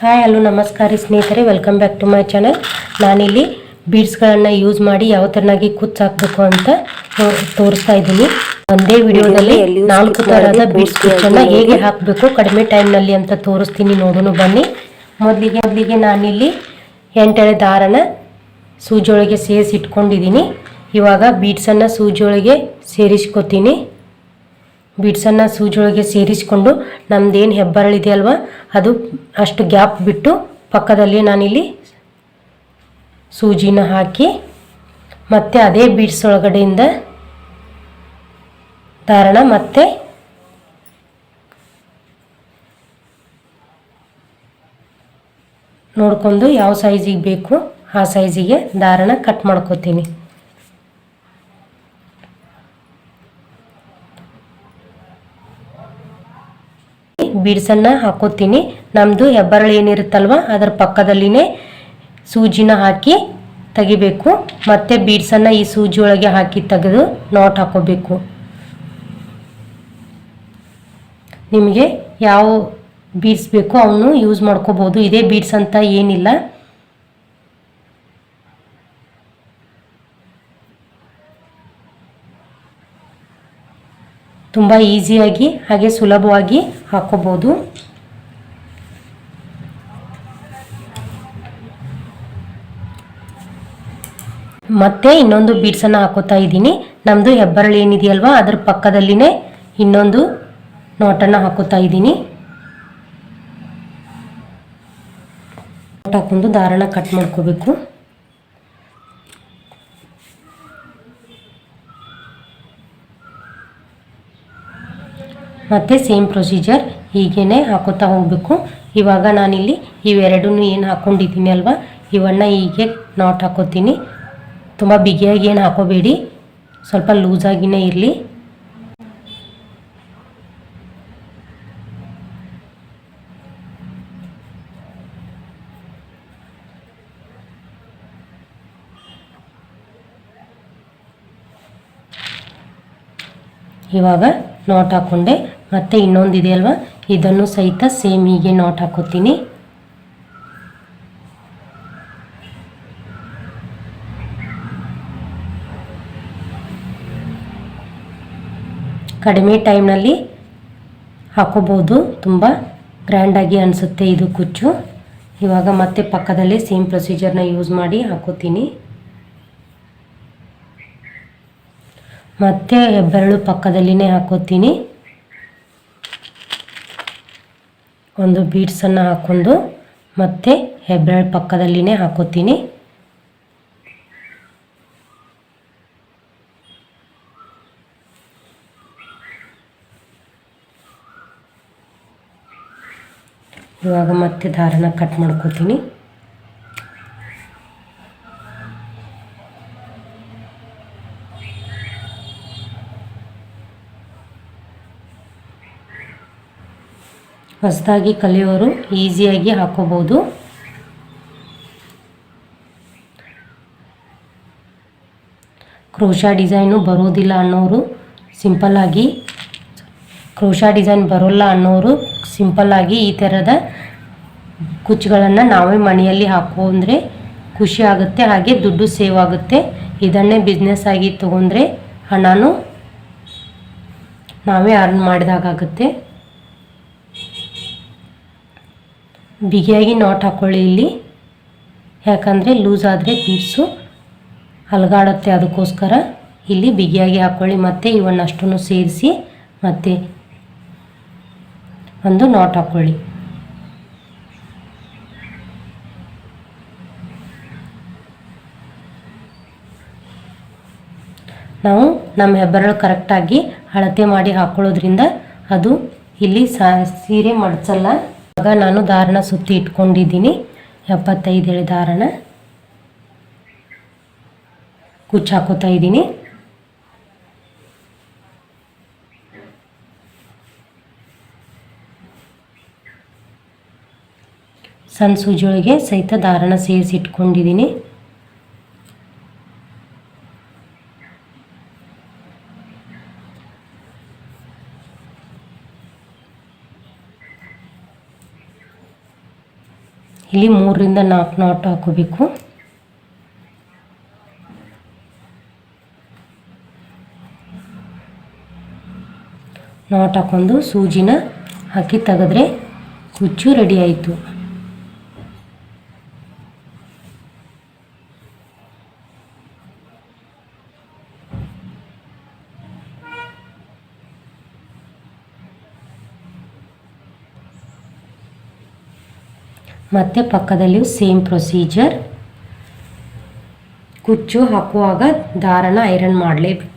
Hi hello ನಮಸ್ಕಾರ ಸ್ನೇಹಿತರೆ, welcome back to my channel. ನಾನಿಲ್ಲಿ ಬೀಡ್ಸ್ಗಳನ್ನು ಯೂಸ್ ಮಾಡಿ ಯಾವ ಥರನಾಗಿ ಕುಚ್ಚು ಹಾಕಬೇಕು ಅಂತ ತೋರಿಸ್ತಾ ಇದ್ದೀನಿ. ಒಂದೇ ವಿಡಿಯೋದಲ್ಲಿ 4 ಥರದ ಬೀಡ್ಸ್ ಕುಚ್ಚನ್ನು ಹೇಗೆ ಹಾಕಬೇಕು ಕಡಿಮೆ ಟೈಮ್ನಲ್ಲಿ ಅಂತ ತೋರಿಸ್ತೀನಿ. ನೋಡೋಣ ಬನ್ನಿ. ಮೊದಲಿಗೆ ನಾನಿಲ್ಲಿ 8 ಎಳೆ ದಾರನ ಸೂಜಿಯೊಳಗೆ ಸೇರಿಸಿ ಇಟ್ಕೊಂಡಿದ್ದೀನಿ. ಇವಾಗ ಬೀಡ್ಸನ್ನು ಸೂಜಿಯೊಳಗೆ ಸೇರಿಸ್ಕೊತೀನಿ. ಬೀಡ್ಸನ್ನು ಸೂಜಿಯೊಳಗೆ ಸೇರಿಸಿಕೊಂಡು ನಮ್ಮದೇನು ಹೆಬ್ಬರಳಿದೆ ಅಲ್ವಾ, ಅದು ಅಷ್ಟು ಗ್ಯಾಪ್ ಬಿಟ್ಟು ಪಕ್ಕದಲ್ಲಿ ನಾನಿಲ್ಲಿ ಸೂಜಿನ ಹಾಕಿ ಮತ್ತೆ ಅದೇ ಬೀಡ್ಸ್ ಒಳಗಡೆಯಿಂದ ದಾರಣ ಮತ್ತೆ ನೋಡ್ಕೊಂಡು ಯಾವ ಸೈಜಿಗೆ ಬೇಕು ಆ ಸೈಜಿಗೆ ದಾರಣ ಕಟ್ ಮಾಡ್ಕೋತೀನಿ. ಬೀಡ್ಸನ್ನು ಹಾಕೋತೀನಿ. ನಮ್ಮದು ಹೆಬ್ಬರಳು ಏನಿರುತ್ತಲ್ವ ಅದರ ಪಕ್ಕದಲ್ಲಿನೇ ಸೂಜಿನ ಹಾಕಿ ತೆಗಿಬೇಕು. ಮತ್ತು ಬೀಡ್ಸನ್ನು ಈ ಸೂಜಿ ಒಳಗೆ ಹಾಕಿ ತೆಗೆದು ನಾಟ್ ಹಾಕೋಬೇಕು. ನಿಮಗೆ ಯಾವ ಬೀಡ್ಸ್ ಬೇಕೋ ಅವನು ಯೂಸ್ ಮಾಡ್ಕೋಬೋದು. ಇದೇ ಬೀಡ್ಸ್ ಅಂತ ಏನಿಲ್ಲ. ತುಂಬ ಈಸಿಯಾಗಿ ಹಾಗೆ ಸುಲಭವಾಗಿ ಹಾಕೋಬೋದು. ಮತ್ತೆ ಇನ್ನೊಂದು ಬೀಡ್ಸನ್ನು ಹಾಕೋತಾ ಇದ್ದೀನಿ. ನಮ್ಮದು ಹೆಬ್ಬರಳು ಏನಿದೆಯಲ್ವ ಅದರ ಪಕ್ಕದಲ್ಲಿನೇ ಇನ್ನೊಂದು ನೋಟನ್ನು ಹಾಕೋತಾ ಇದ್ದೀನಿ. ನೋಟ್ ಹಾಕೊಂಡು ದಾರನ ಕಟ್ ಮಾಡ್ಕೋಬೇಕು. ಮತ್ತು ಸೇಮ್ ಪ್ರೊಸೀಜರ್ ಹೀಗೇ ಹಾಕೋತಾ ಹೋಗಬೇಕು. ಇವಾಗ ನಾನಿಲ್ಲಿ ಇವೆರಡನ್ನೂ ಏನು ಹಾಕ್ಕೊಂಡಿದ್ದೀನಿ ಅಲ್ವಾ, ಇವನ್ನು ಹೀಗೆ ನಾಟ್ ಹಾಕೋತೀನಿ. ತುಂಬ ಬಿಗಿಯಾಗಿ ಏನು ಹಾಕೋಬೇಡಿ, ಸ್ವಲ್ಪ ಲೂಸಾಗಿಯೇ ಇರಲಿ. ಇವಾಗ ನಾಟ್ ಹಾಕ್ಕೊಂಡೆ. ಮತ್ತು ಇನ್ನೊಂದಿದೆ ಅಲ್ವಾ, ಇದನ್ನು ಸಹಿತ ಸೇಮ್ ಹೀಗೆ ನಾಟ್ ಹಾಕೋತೀನಿ. ಕಡಿಮೆ ಟೈಮ್ನಲ್ಲಿ ಹಾಕೋಬೋದು, ತುಂಬ ಗ್ರ್ಯಾಂಡಾಗಿ ಅನಿಸುತ್ತೆ ಇದು ಕುಚ್ಚು. ಇವಾಗ ಮತ್ತೆ ಪಕ್ಕದಲ್ಲೇ ಸೇಮ್ ಪ್ರೊಸೀಜರ್ನ ಯೂಸ್ ಮಾಡಿ ಹಾಕೋತೀನಿ. ಮತ್ತೆ ಹೆಬ್ಬರಳು ಪಕ್ಕದಲ್ಲಿನೇ ಹಾಕೋತೀನಿ. ಒಂದು ಬೀಡ್ಸನ್ನು ಹಾಕ್ಕೊಂಡು ಮತ್ತೆ ಹೆಬ್ಬರಳು ಪಕ್ಕದಲ್ಲಿನೇ ಹಾಕೋತೀನಿ. ಇವಾಗ ಮತ್ತೆ ದಾರನ ಕಟ್ ಮಾಡ್ಕೋತೀನಿ. ಹೊಸದಾಗಿ ಕಲಿಯೋರು ಈಸಿಯಾಗಿ ಹಾಕೋಬೋದು. ಕ್ರೋಶಾ ಡಿಸೈನು ಬರೋದಿಲ್ಲ ಅನ್ನೋರು ಸಿಂಪಲ್ಲಾಗಿ, ಕ್ರೋಶಾ ಡಿಸೈನ್ ಬರೋಲ್ಲ ಅನ್ನೋರು ಸಿಂಪಲ್ಲಾಗಿ ಈ ಥರದ ಕುಚ್ಚುಗಳನ್ನು ನಾವೇ ಮನೆಯಲ್ಲಿ ಹಾಕೊಂಡ್ರೆ ಖುಷಿ ಆಗುತ್ತೆ, ಹಾಗೆ ದುಡ್ಡು ಸೇವ್ ಆಗುತ್ತೆ. ಇದನ್ನೇ ಬಿಸ್ನೆಸ್ ಆಗಿ ತೊಗೊಂಡ್ರೆ ಹಣನೂ ನಾವೇ ಅರ್ನ್ ಮಾಡಿದಾಗುತ್ತೆ. ಬಿಗಿಯಾಗಿ ನಾಟ್ ಹಾಕ್ಕೊಳ್ಳಿ ಇಲ್ಲಿ, ಯಾಕಂದರೆ ಲೂಸ್ ಆದರೆ ಬೀಡ್ಸು ಅಲಗಾಡುತ್ತೆ. ಅದಕ್ಕೋಸ್ಕರ ಇಲ್ಲಿ ಬಿಗಿಯಾಗಿ ಹಾಕ್ಕೊಳ್ಳಿ. ಮತ್ತು ಇವನ್ನಷ್ಟನ್ನು ಸೇರಿಸಿ ಮತ್ತೆ ಒಂದು ನಾಟ್ ಹಾಕ್ಕೊಳ್ಳಿ. ನಾವು ನಮ್ಮ ಹೆಬ್ಬರಳು ಕರೆಕ್ಟಾಗಿ ಅಳತೆ ಮಾಡಿ ಹಾಕ್ಕೊಳ್ಳೋದ್ರಿಂದ ಅದು ಇಲ್ಲಿ ಸೀರೆ ಮಡಚಲ್ಲ. ಆಗ ನಾನು ದಾರನ ಸುತ್ತಿ ಇಟ್ಕೊಂಡಿದ್ದೀನಿ. 75 ಎಳೆ ದಾರನ ಕುಚ್ಚು ಹಾಕೋತಾ ಇದ್ದೀನಿ. ಸಣ್ಣ ಸೂಜಿಯೊಳಗೆ ಸಹಿತ ದಾರನ ಸೇರಿಸಿ ಇಟ್ಕೊಂಡಿದ್ದೀನಿ. ಇಲ್ಲಿ 3 ರಿಂದ 4 ನಾಟ್ ಹಾಕೋಬೇಕು. ನಾಟ್ ಹಾಕೊಂಡು ಸೂಜಿನ ಹಾಕಿ ತೆಗೆದ್ರೆ ಕುಚ್ಚು ರೆಡಿ ಆಯಿತು. ಮತ್ತು ಪಕ್ಕದಲ್ಲಿಯೂ ಸೇಮ್ ಪ್ರೊಸೀಜರ್. ಕುಚ್ಚು ಹಾಕುವಾಗ ದಾರನ ಐರನ್ ಮಾಡಲೇಬೇಕು.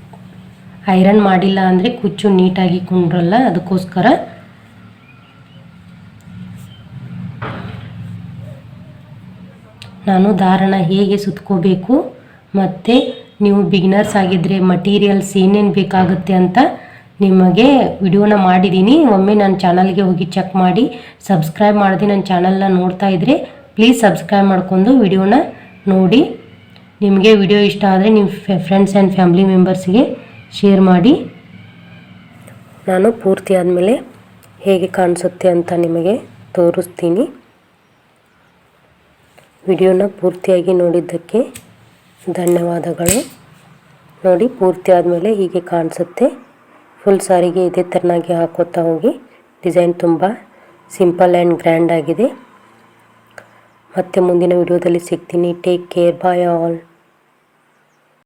ಐರನ್ ಮಾಡಿಲ್ಲ ಅಂದರೆ ಕುಚ್ಚು ನೀಟಾಗಿ ಕುಂಡ್ರಲ್ಲ. ಅದಕ್ಕೋಸ್ಕರ ನಾನು ದಾರನ ಹೇಗೆ ಸುತ್ಕೋಬೇಕು ಮತ್ತು ನೀವು ಬಿಗಿನರ್ಸ್ ಆಗಿದ್ದರೆ ಮಟೀರಿಯಲ್ಸ್ ಏನೇನು ಬೇಕಾಗುತ್ತೆ ಅಂತ ನಿಮಗೆ ವಿಡಿಯೋನ ಮಾಡಿದ್ದೀನಿ. ಒಮ್ಮೆ ನನ್ನ ಚಾನಲ್ಗೆ ಹೋಗಿ ಚೆಕ್ ಮಾಡಿ. ಸಬ್ಸ್ಕ್ರೈಬ್ ಮಾಡದೆ ನನ್ನ ಚಾನಲ್ನ ನೋಡ್ತಾ ಇದ್ದರೆ ಪ್ಲೀಸ್ ಸಬ್ಸ್ಕ್ರೈಬ್ ಮಾಡ್ಕೊಂಡು ವಿಡಿಯೋನ ನೋಡಿ. ನಿಮಗೆ ವಿಡಿಯೋ ಇಷ್ಟ ಆದರೆ ನಿಮ್ಮ ಫ್ರೆಂಡ್ಸ್ ಆ್ಯಂಡ್ ಫ್ಯಾಮಿಲಿ ಮೆಂಬರ್ಸ್ಗೆ ಶೇರ್ ಮಾಡಿ. ನಾನು ಪೂರ್ತಿ ಆದಮೇಲೆ ಹೇಗೆ ಕಾಣಿಸುತ್ತೆ ಅಂತ ನಿಮಗೆ ತೋರಿಸ್ತೀನಿ. ವಿಡಿಯೋನ ಪೂರ್ತಿಯಾಗಿ ನೋಡಿದ್ದಕ್ಕೆ ಧನ್ಯವಾದಗಳು. ನೋಡಿ, ಪೂರ್ತಿ ಆದಮೇಲೆ ಹೀಗೆ ಕಾಣಿಸುತ್ತೆ. ಫುಲ್ ಸಾರಿಗೆ ಇದೇ ಥರನಾಗಿ ಹಾಕೋತಾ ಹೋಗಿ. ಡಿಸೈನ್ ತುಂಬ ಸಿಂಪಲ್ ಆ್ಯಂಡ್ ಗ್ರ್ಯಾಂಡ್ ಆಗಿದೆ. ಮತ್ತೆ ಮುಂದಿನ ವಿಡಿಯೋದಲ್ಲಿ ಸಿಗ್ತೀನಿ. Take care, bye all.